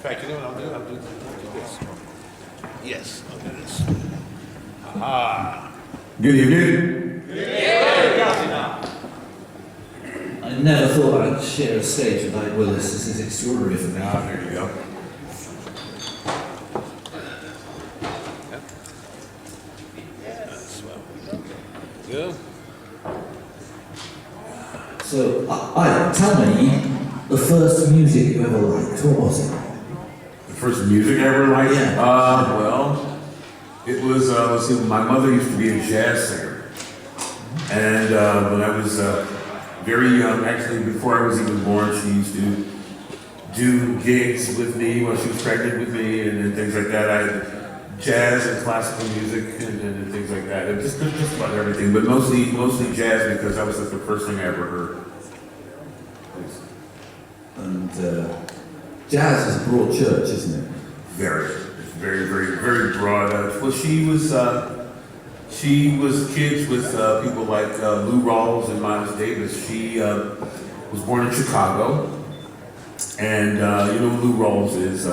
fact, you know what I'll do this. Yes, I'll do this. Aha. Good evening. I never thought I'd share a stage with Ike Willis. This is extraordinary for me. Ah, there you go. Good. So, Ike, tell me the first music you ever liked. What was it? The first music I ever liked? Yeah. Well, it was, let's see, my mother used to be a jazz singer. And when I was very young, actually before I was even born, she used to do gigs with me while she was pregnant with me and things like that. I had jazz and classical music and things like that. And just about everything, but mostly jazz because that was like the first thing I ever heard. And jazz is a broad church, isn't it? Very broad. Well, she was kids with people like Lou Rawls and Miles Davis. She was born in Chicago, and you know who Lou Rawls is.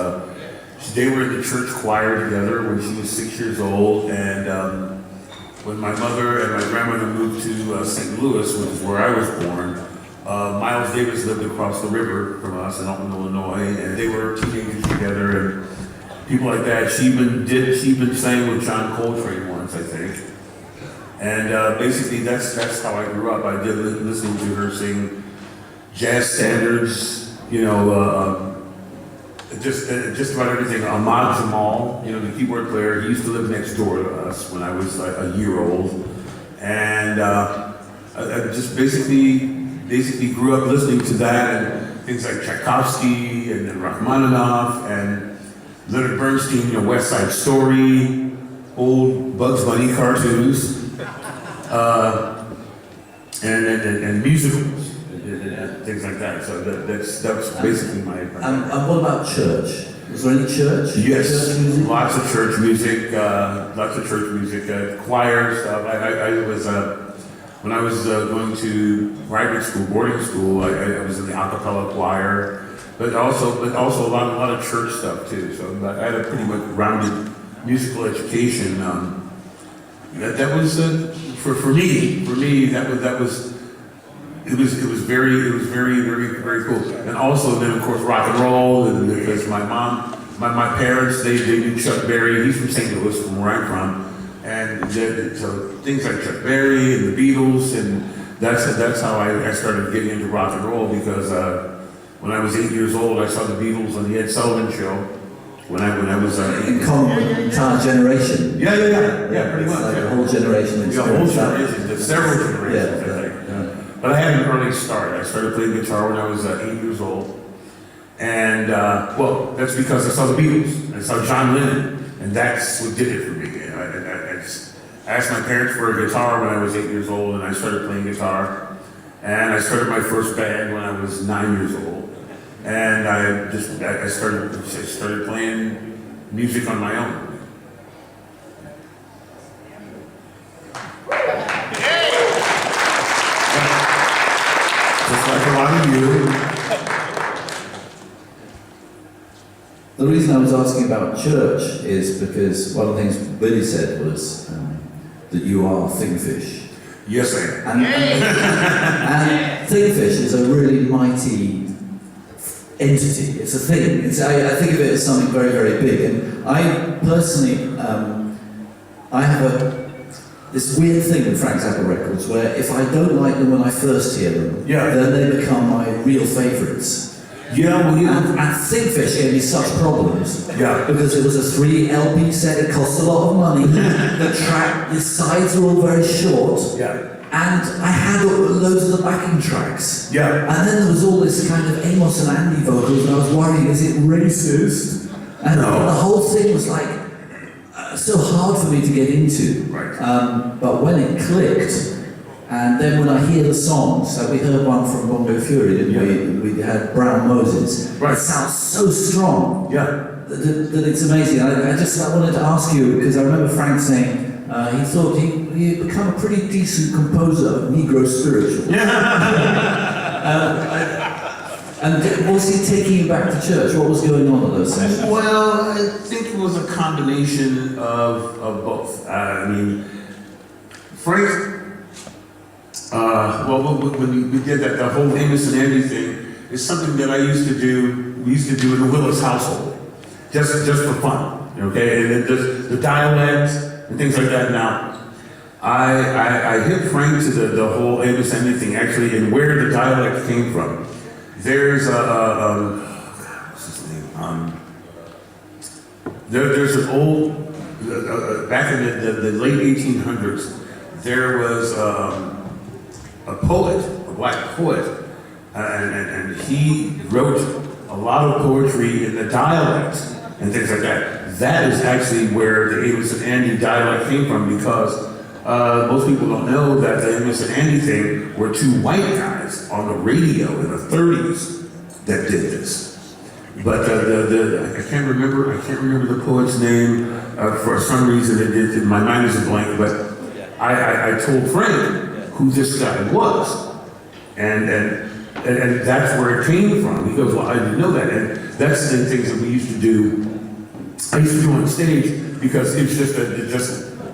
They were in the church choir together when she was 6 years old, and when my mother and my grandmother moved to St. Louis, which is where I was born, Miles Davis lived across the river from us in Alton, Illinois, and they were teenagers together and people like that. She even sang with John Coltrane once, I think. And basically that's how I grew up. I did listening to her sing jazz standards, you know, just about everything. Ahmad Jamal, you know, the keyboard player, he used to live next door to us when I was like a year old. And I just basically grew up listening to that and things like Tchaikovsky and then Rachmaninoff and Leonard Bernstein, you know, West Side Story, old Bugs Bunny cartoons, and musicals and things like that. So that's basically my. And what about church? Was there any church? Yes, church music? lots of church music, choir stuff. I was. When I was going to private school, boarding school, I was in the a cappella choir, but also a lot of church stuff too. So I had a pretty much rounded musical education. That was for me that was very cool. And also then of course rock and roll, because my parents they knew Chuck Berry. He's from St. Louis, from where I'm from. And so things like Chuck Berry and the Beatles, and that's how I started getting into rock and roll, because when I was 8 years old, I saw the Beatles on the Ed Sullivan Show. When I was entire generation. Yeah, pretty much. Like a whole generation. Yeah, a whole generation, several generations, I think. Yeah. But I had an early start. I started playing guitar when I was 8 years old, and well, that's because I saw the Beatles. I saw John Lennon, and that's what did it for me. I asked my parents for a guitar when I was 8 years old, and I started playing guitar. And I started my first band when I was 9 years old. And I started playing music on my own. Just like a lot of you. The reason I was asking about church is because one of the things Billy said was that you are Thingfish. Yes, I am. And Thingfish is a really mighty entity. It's a thing. I think of it as something very, very big. And I personally, I have this weird thing with Frank Zappa records where if I don't like them when I first hear them, then they become my real favourites. Yeah, well, and Thingfish gave me such problems. Yeah. Because it was a 3 LP set, it cost a lot of money. The sides were all very short. Yeah. And I had loads of the backing tracks. Yeah. And then there was all this kind of Amos and Andy vocals, and I was worrying, is it racist? And the whole thing was like so hard for me to get into. Right. But when it clicked, and then when I hear the songs, we heard one from Bongo Fury, didn't we? We had Brown Moses. Right. It sounds so strong. Yeah. That it's amazing. I wanted to ask you, because I remember Frank saying he thought he'd become a pretty decent composer of Negro spirituals. And was he taking you back to church? What was going on at those sessions? Well, I think it was a combination of both. I mean, Frank, when we did that, the whole Amos and Andy thing is something that I used to do, we used to do in the Willis household, just for fun, okay? And then just the dialects and things like that. Now, I hit Frank to the whole Amos and Andy thing, actually, and where the dialect came from. There's what's his name? There's an old, back in the late 1800s, there was a poet, a black poet, and he wrote a lot of poetry in the dialect and things like that. That is actually where the Amos and Andy dialect came from, because most people don't know that the Amos and Andy thing were two white guys on the radio in the 30s that did this. But I can't remember the poet's name for some reason. My mind is a blank. But I told Frank who this guy was, and that's where it came from. He goes, well, I didn't know that, and that's the things that we used to do. I used to do on stage because it's just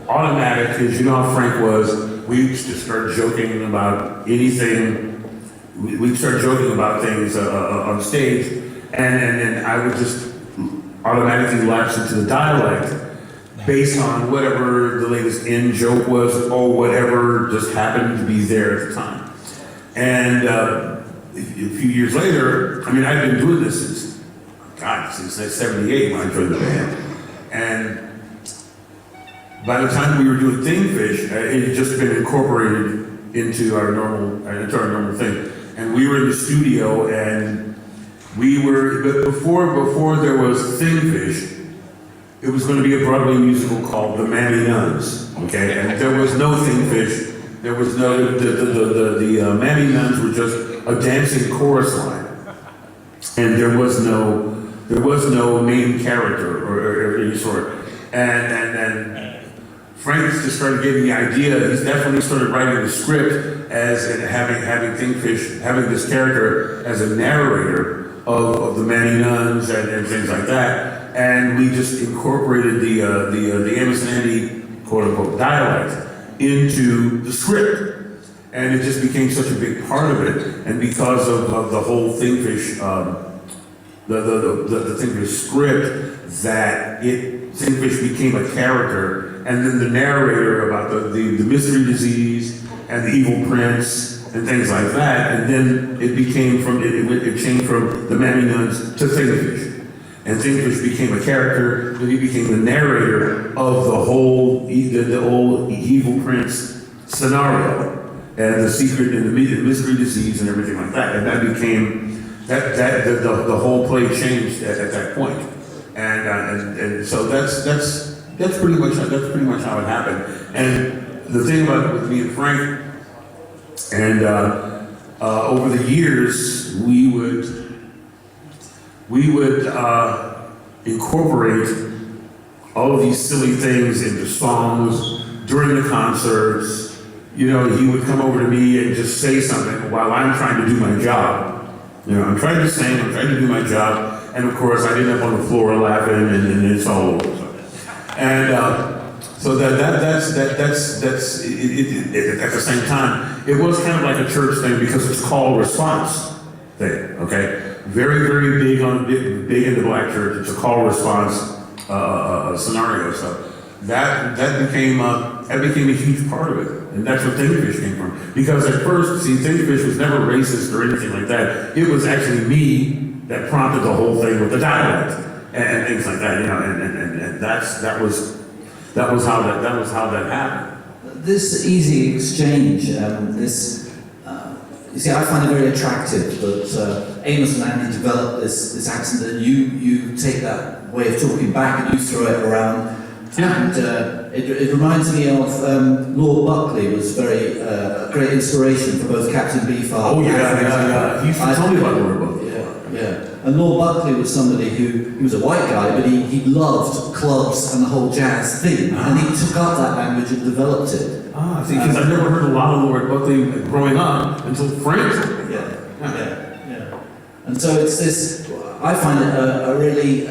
automatic, because you know how Frank was. We used to start joking about anything. We'd start joking about things on stage, and then I would just automatically lapse into the dialect based on whatever the latest in-joke was, or whatever just happened to be there at the time. And a few years later, I mean, I've been doing this since 78 when I joined the band. And by the time we were doing Thingfish, it had just been incorporated into our normal thing. And we were in the studio, and but before there was Thingfish, it was going to be a Broadway musical called The Mammy Nuns, okay? And there was no Thingfish. There was no, the Mammy Nuns were just a dancing chorus line. And there was no main character or any sort. And Frank just started getting the idea. He's definitely started writing the script and having Thingfish, having this character as a narrator of the Mammy Nuns and things like that. And we just incorporated the Amos and Andy quote unquote dialect into the script, and it just became such a big part of it. And because of the whole Thingfish, the Thingfish script, that Thingfish became a character, and then the narrator about the mystery disease and the evil prince and things like that, and then it changed from the Mammy Nuns to Thingfish. And Thingfish became a character, and he became the narrator of the whole, the old evil prince scenario, and the secret and the mystery disease and everything like that. And that became, the whole play changed at that point. And so that's pretty much how it happened. And the thing about with me and Frank, and over the years, we would incorporate all of these silly things into songs during the concerts. You know, he would come over to me and just say something while I'm trying to do my job. You know, I'm trying to sing, I'm trying to do my job, and of course I end up on the floor laughing, and it's all over. And so that's at the same time, it was kind of like a church thing, because it's call response thing, okay? Very, very big in the black church. It's a call response scenario. So that became a huge part of it, and that's where Thingfish came from. Because at first, Thingfish was never racist or anything like that. It was actually me that prompted the whole thing with the dialect and things like that. You know, and that was how that happened. This easy exchange, you see, I find it very attractive that Amos and Andy developed this accent, and you take that way of talking back and you throw it around. Yeah. And it reminds me of Lord Buckley was very great inspiration for both Captain Beefheart. Oh yeah. He used to tell me about Lord Buckley. Yeah. And Lord Buckley was somebody he was a white guy, but he loved clubs and the whole jazz thing, and he took up that language and developed it. I think because I've never heard a lot of Lord Buckley growing up until Frank. Yeah. And so it's this, I find it a really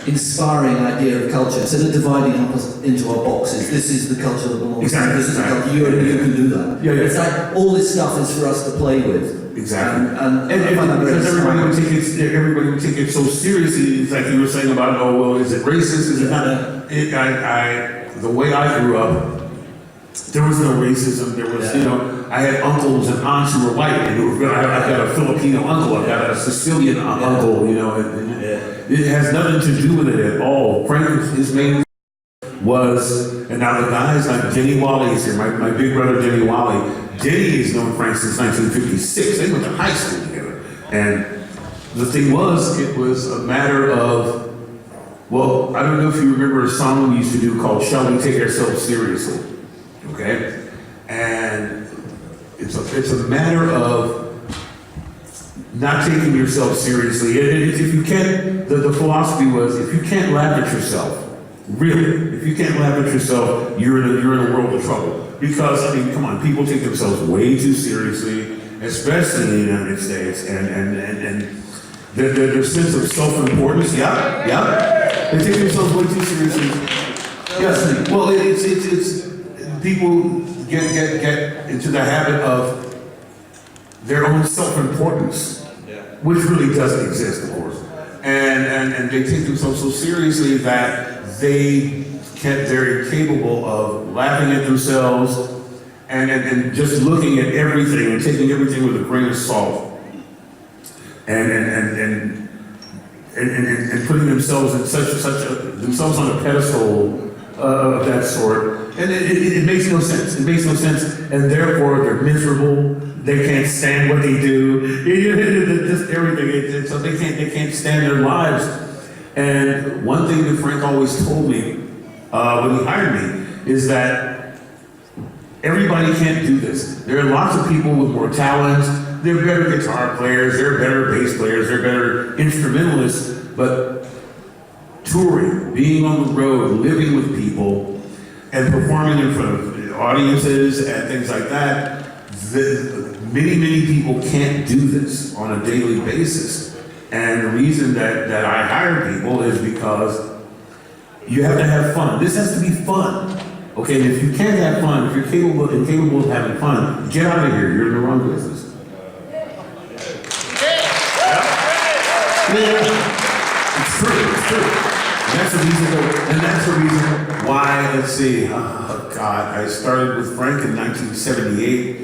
inspiring idea of culture. Instead of dividing up us into our boxes, this is the culture that belongs to you, this is the culture, you can do that. Yeah, yeah. It's like all this stuff is for us to play with. Exactly. And I find that very because everybody would take it so seriously. It's like you were saying about, oh, well, is it racist? Is it not? The way I grew up, there was no racism. There was, I had uncles and aunts who were white, and I've got a Filipino uncle, I've got a Sicilian uncle, and it has nothing to do with it at all. Frank, his main was, and now the guys like Jenny Wally is here, my big brother Jenny Wally. Jenny has known Frank since 1956. They went to high school together. And the thing was, it was a matter of, well, I don't know if you remember a song we used to do called Shall We Take Ourselves Seriously? Okay? And it's a matter of not taking yourself seriously. And if you can't, the philosophy was, if you can't laugh at yourself, really, if you can't laugh at yourself, you're in a world of trouble. Because, I mean, come on, people take themselves way too seriously, especially in the United States, and their sense of self-importance, they take themselves way too seriously. Yes, well, it's people get into the habit of their own self-importance, which really doesn't exist, of course. And they take themselves so seriously that they're incapable of laughing at themselves and just looking at everything and taking everything with a grain of salt and putting themselves in themselves on a pedestal of that sort. And it makes no sense. It makes no sense, and therefore they're miserable. They can't stand what they do. Just everything. So they can't stand their lives. And one thing that Frank always told me when he hired me is that everybody can't do this. There are lots of people with more talent. They're better guitar players, they're better bass players, they're better instrumentalists, but touring, being on the road, living with people, and performing in front of audiences and things like that, many people can't do this on a daily basis. And the reason that I hire people is because you have to have fun. This has to be fun. Okay, and if you can't have fun, if you're incapable of having fun, get out of here. You're in the wrong business. Yeah. It's true. And that's the reason why, let's see, oh God, I started with Frank in 1978,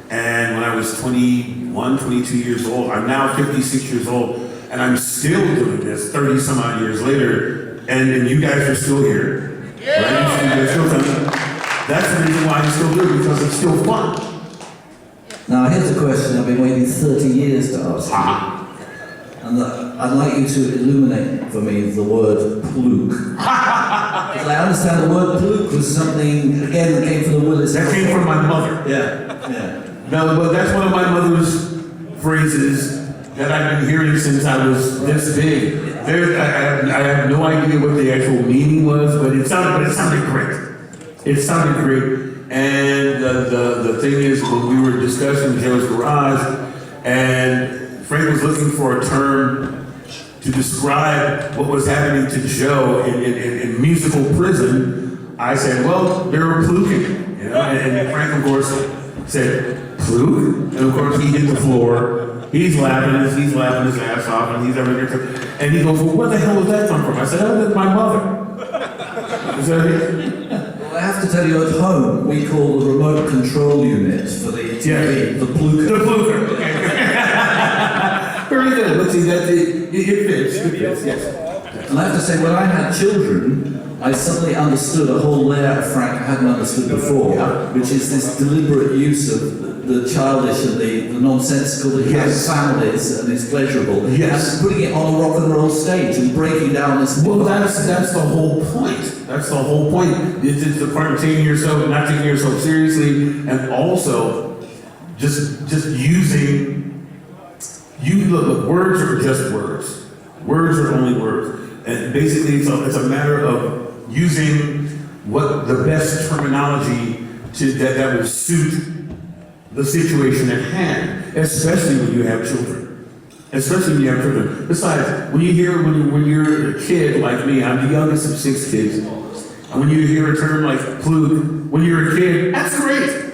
and when I was 21, 22 years old, I'm now 56 years old, and I'm still doing this 30 some odd years later, and you guys are still here. Right? You're still coming. That's the reason why I still do it, because it's still fun. Now here's a question I've been waiting 30 years to ask you. And I'd like you to illuminate for me the word pluke. Because I understand the word pluke was something, again, that came from the Willis. That came from my mother. Yeah. No, but that's one of my mother's phrases that I've been hearing since I was this big. I have no idea what the actual meaning was, but it sounded great. It sounded great. And the thing is, when we were discussing Joe's Garage, and Frank was looking for a term to describe what was happening to Joe in musical prison, I said, well, they were pluking. And Frank, of course, said, pluke? And of course, he hit the floor. He's laughing his ass off, and he's having a good time. And he goes, well, where the hell did that come from? I said, oh, that's my mother. Is that it? Well, I have to tell you, at home, we call the remote control unit for the TV, the pluker. The pluker, okay. Very good. Let's see, it fits, yes. And I have to say, when I had children, I suddenly understood a whole layer of Frank I hadn't understood before, which is this deliberate use of the childish and the nonsensical that he has families and is pleasurable. Yes. And putting it on a rock and roll stage and breaking down this. Well, that's the whole point. That's the whole point. It's the part of taking yourself, not taking yourself seriously, and also just using. Look, words are just words. Words are only words. And basically, it's a matter of using what the best terminology that will suit the situation at hand, especially when you have children. especially when you have children. Besides, when you're a kid like me, I'm the youngest of 6 kids, and when you hear a term like fluke, when you're a kid, that's great.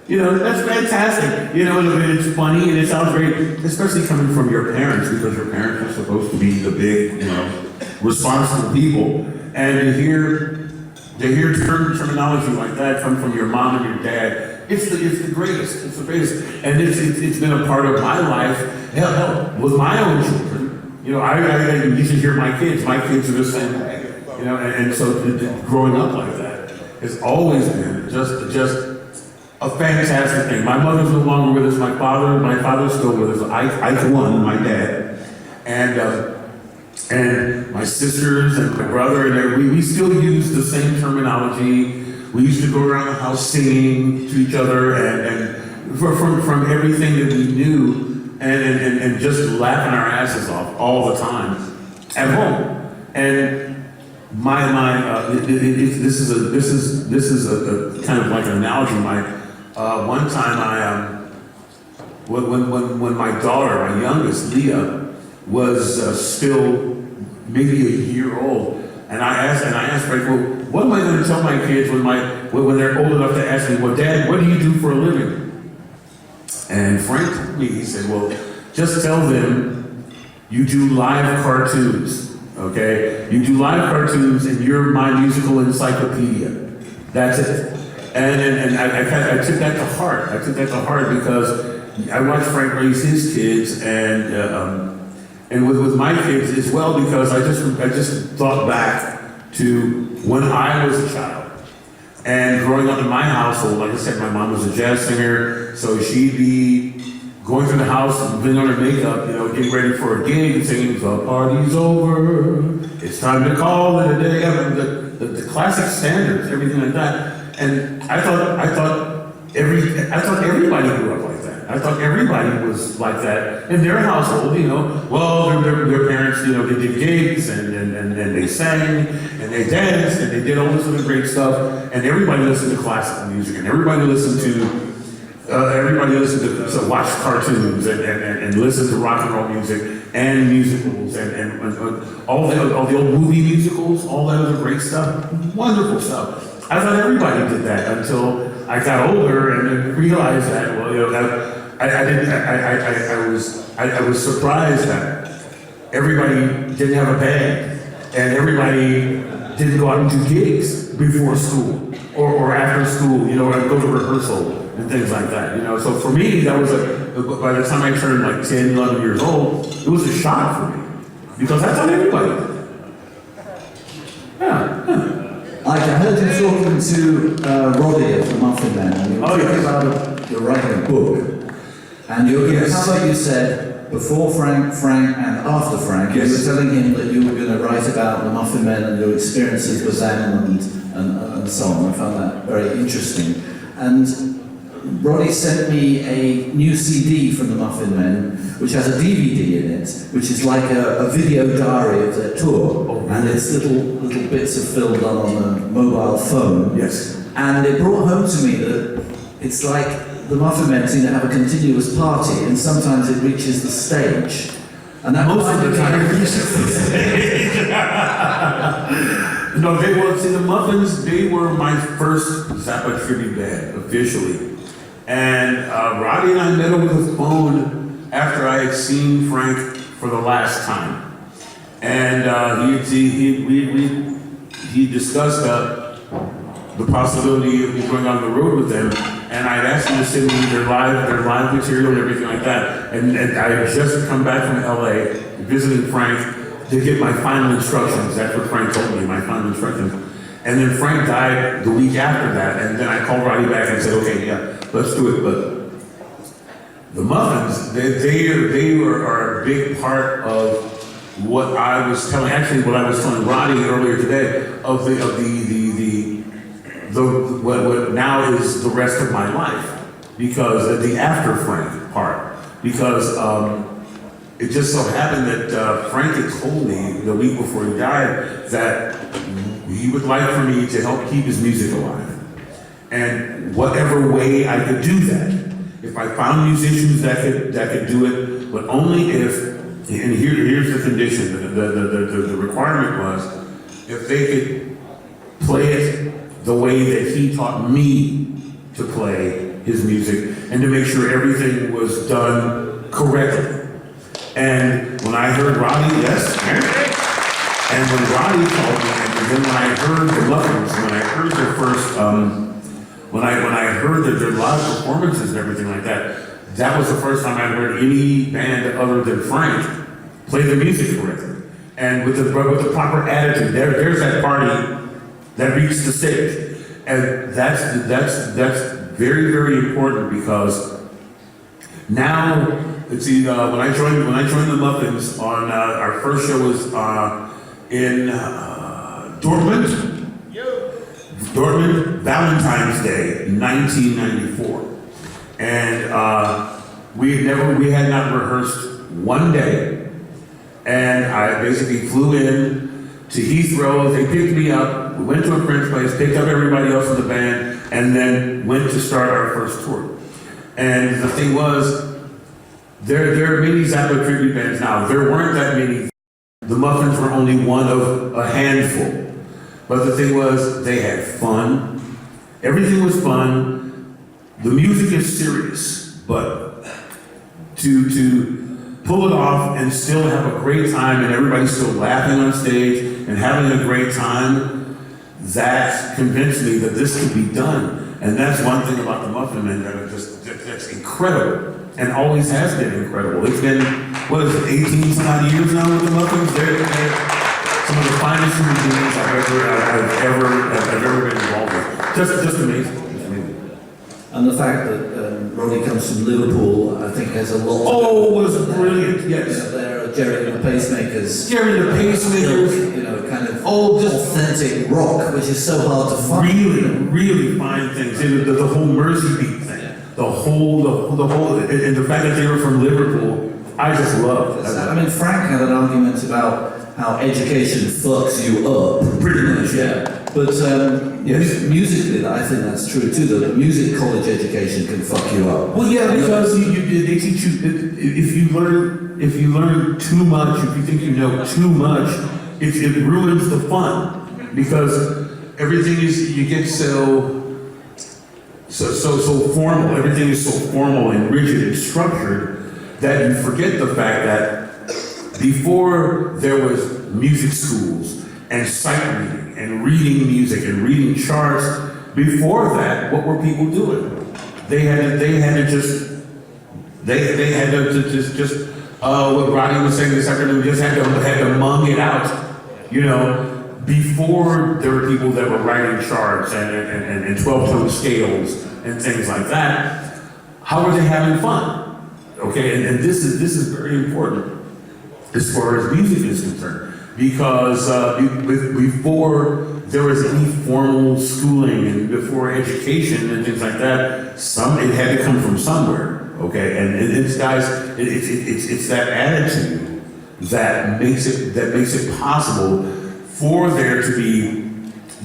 You know, that's fantastic. You know, and it's funny and it sounds great, especially coming from your parents, because your parents are supposed to be the big, you know, responsible people. And to hear terminology like that come from your mom and your dad, it's the greatest. It's the greatest. And it's been a part of my life. Hell, with my own children. You know, I used to hear my kids. My kids are the same way. You know, and so growing up like that has always been just a fantastic thing. My mother's no longer with us. My father's still with us. Ike won, my dad, and my sisters and my brother, and we still use the same terminology. We used to go around the house singing to each other, and from everything that we knew, and just laughing our asses off all the time at home. And this is a kind of like an analogy. One time when my daughter, my youngest, Leah, was still maybe a year old, and I asked Frank, well, what am I going to tell my kids when they're old enough to ask me, well, Dad, what do you do for a living? And Frank told me, he said, well, just tell them you do live cartoons, okay? You do live cartoons, and you're my musical encyclopedia. That's it. And I took that to heart. I took that to heart because I watched Frank raise his kids, and with my kids as well, because I just thought back to when I was a child. And growing up in my household, like I said, my mom was a jazz singer, so she'd be going through the house and putting on her makeup, you know, getting ready for a gig and singing, "The party's over, it's time to call it a day." I mean, the classic standards, everything like that. And I thought everybody grew up like that. I thought everybody was like that in their household, you know. Well, their parents, you know, they did gigs and they sang and they danced and they did all this other great stuff. And everybody listened to classical music, and everybody listened to watch cartoons and listen to rock and roll music and musicals and all the old movie musicals, all that other great stuff, wonderful stuff. I thought everybody did that until I got older and realized that, well, you know, I was surprised that everybody didn't have a band and everybody didn't go out and do gigs before school or after school, you know, and go to rehearsal and things like that, you know. So for me, that was by the time I turned like 10, 11 years old, it was a shock for me because I thought everybody did. Yeah. I heard you talking to Roddy of the Muffin Men, and you were talking about you're writing a book, and you were cover, you said, before Frank, and after Frank. Yes. You were telling him that you were going to write about the Muffin Men and your experiences with them and so on. I found that very interesting. And Roddy sent me a new CD from the Muffin Men, which has a DVD in it, which is like a video diary of their tour. Oh, and it's little bits of film done on a mobile phone. Yes. And it brought home to me that it's like the Muffin Men seem to have a continuous party, and sometimes it reaches the stage. And that most of the time it reaches the stage. No, the Muffins, they were my first Zappa tribute band, officially. And Roddy and I met over the phone after I had seen Frank for the last time. And he discussed the possibility of me going on the road with them. And I'd asked him to send me their live material and everything like that. And I had just come back from LA, visiting Frank, to get my final instructions. That's what Frank told me, my final instructions. And then Frank died the week after that, and then I called Roddy back and said, okay, yeah, let's do it. But the Muffins, they are a big part of what I was telling, actually what I was telling Roddy earlier today, of what now is the rest of my life, because the after Frank part, because it just so happened that Frank had told me the week before he died that he would like for me to help keep his music alive. And whatever way I could do that, if I found musicians that could do it, but only if And here's the condition. The requirement was if they could play it the way that he taught me to play his music and to make sure everything was done correctly. And when I heard Roddy, yes, and when Roddy called me, and then when I heard the Muffins, when I heard their first, when I heard that their live performances and everything like that, that was the first time I heard any band other than Frank play the music correctly. And with the proper attitude, there's that party that reached the stage. And that's very, very important because now, let's see, when I joined the Muffins on our first show was in Dortmund, Valentine's Day, 1994. And we had not rehearsed one day. And I basically flew in to Heathrow. They picked me up. We went to a French place, picked up everybody else in the band, and then went to start our first tour. And the thing was, there are many Zappa tribute bands now. There weren't that many. The Muffins were only one of a handful. But the thing was, they had fun. Everything was fun. The music is serious, but to pull it off and still have a great time and everybody's still laughing on stage and having a great time, that convinced me that this could be done. And that's one thing about the Muffin Men that's incredible and always has been incredible. It's been, 18 some odd years now with the Muffins? They're some of the finest human beings I've ever been involved with. Just amazing. And the fact that Roddy comes from Liverpool, I think has a lot. Oh, it was brilliant, yes. There are Jerry and the Pacemakers. Jerry and the Pacemakers. You know, kind of just authentic rock, which is so hard to find. Really fine things. The whole Mersey beat thing. Yeah. The whole, and the fact that they were from Liverpool, I just love. I mean, Frank had an argument about how education fucks you up. Pretty much, yeah. But yes. Musically, I think that's true too. That music college education can fuck you up. Well, yeah, because they teach you if you learn too much, if you think you know too much, it ruins the fun because everything is you get so formal. Everything is so formal and rigid and structured that you forget the fact that before there was music schools and sight reading and reading music and reading charts, before that, what were people doing? They had to just what Rodney was saying this afternoon, just had to mung it out, you know. Before there were people that were writing charts and 12-tone scales and things like that, how were they having fun? Okay, and this is very important as far as music is concerned. Because before there was any formal schooling and before education and things like that, it had to come from somewhere, okay? And it's guys, it's that attitude that makes it possible for there to be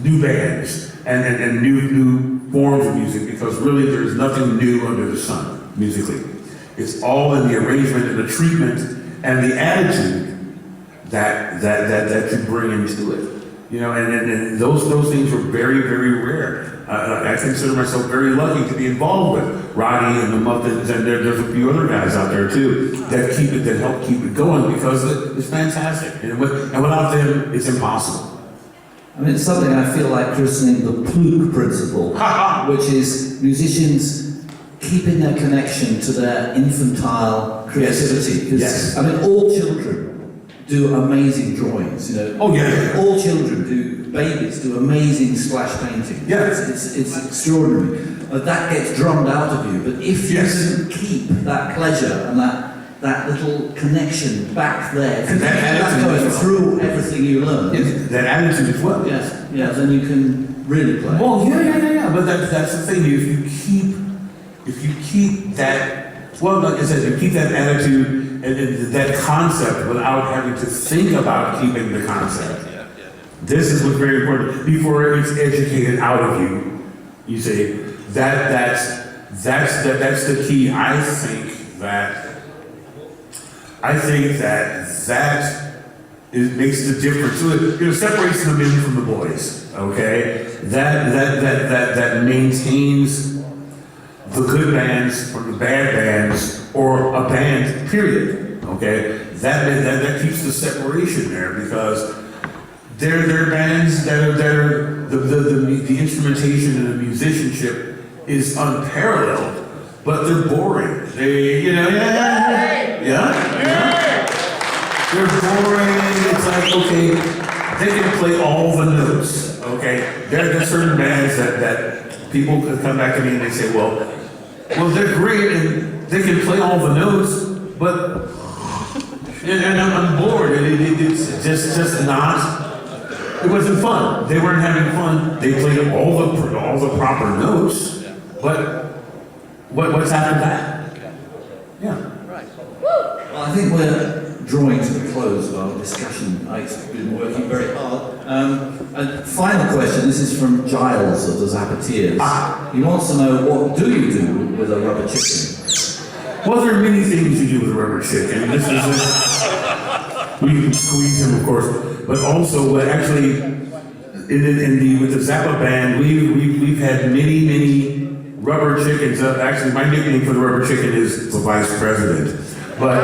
new bands and new forms of music, because really there's nothing new under the sun musically. It's all in the arrangement and the treatment and the attitude that you bring into it, you know, and those things were very, very rare. I consider myself very lucky to be involved with Roddy and the Muffins, and there's a few other guys out there too that help keep it going because it's fantastic, and without them, it's impossible. I mean, it's something I feel like christening the Plug principle, which is musicians keeping their connection to their infantile creativity. Yes. I mean, all children do amazing drawings, you know. Oh yeah. All children babies do amazing splash painting. Yes. It's extraordinary. But that gets drummed out of you. But if you can keep that pleasure and that little connection back there, and that going through everything you learn. Yes, that attitude as well. Yes, yeah, then you can really play. Well, yeah. But that's the thing. If you keep that, well, like I said, you keep that attitude and that concept without having to think about keeping the concept. This is what's very important. Before it's educated out of you, you see, that's the key. I think that I think that it makes the difference. So it separates the men from the boys. Okay, that maintains the good bands from the bad bands, or a band. Period. Okay, that keeps the separation there, because they're bands that are the instrumentation and the musicianship is unparalleled, but they're boring. They're boring. It's like, okay, they can play all the notes. Okay, there are certain bands that people could come back to me and they say, well, they're great and they can play all the notes, but and I'm bored. It's just not. It wasn't fun. They weren't having fun. They played all the proper notes, but what's after that? Yeah. Well, I think we're drawing to the close of our discussion. Ike's been working very hard. A final question. This is from Giles of the Zappateers. He wants to know, what do you do with a rubber chicken? Well, there are many things you do with a rubber chicken. This is well, you can squeeze him, of course, but also actually with the Zappa band, we've had many rubber chickens. Actually, my nickname for the rubber chicken is the vice president. But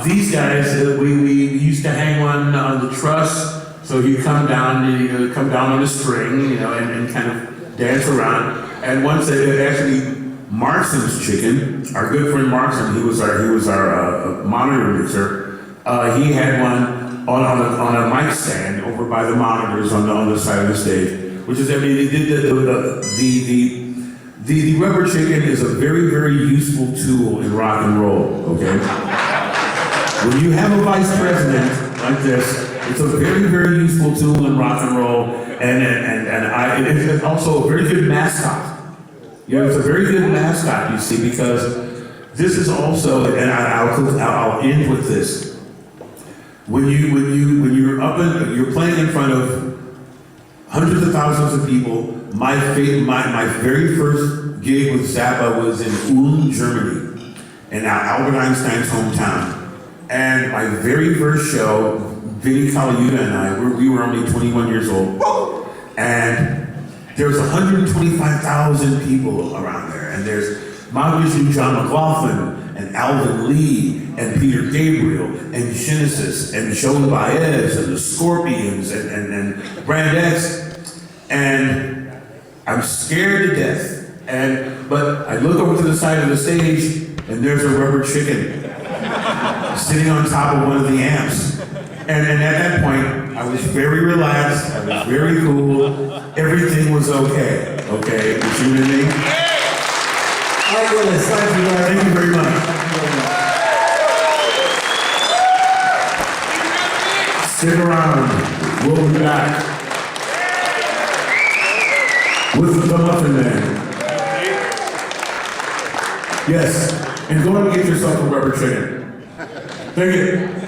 these guys, we used to hang one on the truss, so you come down on a string, and kind of dance around. And once actually, Marston's chicken, our good friend Marston, he was our monitor mixer. He had one on a mic stand over by the monitors on the side of the stage, which is, the rubber chicken is a very useful tool in rock and roll. Okay, when you have a vice president like this, it's a very useful tool in rock and roll, and it's also a very good mascot. It's a very good mascot, you see, because this is also, and I'll end with this. When you're playing in front of hundreds of thousands of people, my very first gig with Zappa was in Ulm, Germany, in Albert Einstein's hometown. And my very first show, Vinnie Colaiuta and I, we were only 21 years old, and there was 125,000 people around there, and there's Mahavishnu John McLaughlin, and Alvin Lee, and Peter Gabriel, and Genesis, and Joan Baez, and the Scorpions, and Brand X, and I'm scared to death. But I look over to the side of the stage, and there's a rubber chicken sitting on top of one of the amps. And at that point, I was very relaxed, I was very cool, everything was okay. Okay, you see what I mean? Ike Willis, Thank you very much. Stick around, we'll be back with the Muffin Man. Yes, and go and get yourself a rubber chicken. Thank you.